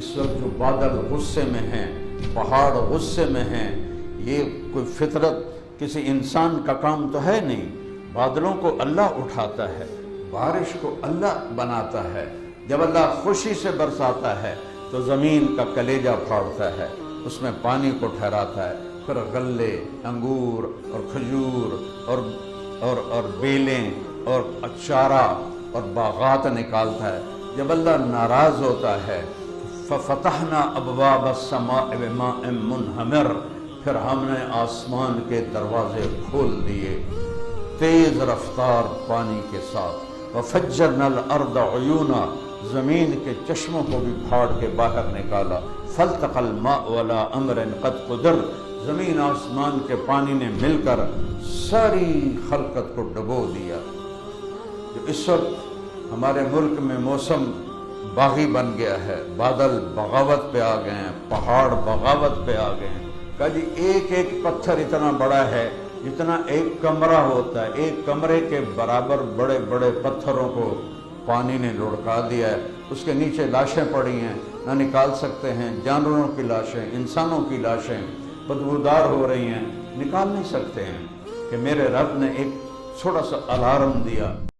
اس وقت جو بادل غصے میں ہیں، پہاڑ غصے میں ہیں، یہ کوئی فطرت کسی انسان کا کام تو ہے نہیں۔ بادلوں کو اللہ اٹھاتا ہے، بارش کو اللہ بناتا ہے۔ جب اللہ خوشی سے برساتا ہے تو زمین کا کلیجہ پھاڑتا ہے، اس میں پانی کو ٹھہراتا ہے، پھر غلے، انگور اور کھجور اور بیلیں اور چارہ اور باغات نکالتا ہے۔ جب اللہ ناراض ہوتا ہے فَفَتَحْنَا أَبْوَابَ السَّمَاءِ بِمَاءٍ مُنْهَمِرٍ، پھر ہم نے آسمان کے دروازے کھول دیے تیز رفتار پانی کے ساتھ۔ وَفَجَّرْنَا الْأَرْضَ عُيُونًا، زمین کے چشموں کو بھی پھاڑ کے باہر نکالا۔ فَالْتَقَى الْمَاءُ عَلَىٰ أَمْرٍ قَدْ قُدِرَ، زمین آسمان کے پانی نے مل کر ساری خلقت کو ڈبو دیا۔ جو اس وقت ہمارے ملک میں موسم باغی بن گیا ہے، بادل بغاوت پہ آ گئے ہیں، پہاڑ بغاوت پہ آ گئے ہیں۔ کہا جی ایک ایک پتھر اتنا بڑا ہے جتنا ایک کمرہ ہوتا ہے، ایک کمرے کے برابر بڑے بڑے پتھروں کو پانی نے لڑکا دیا ہے۔ اس کے نیچے لاشیں پڑی ہیں، نہ نکال سکتے ہیں، جانوروں کی لاشیں، انسانوں کی لاشیں بدبودار ہو رہی ہیں، نکال نہیں سکتے ہیں کہ میرے رب نے ایک چھوٹا سا الارم دیا۔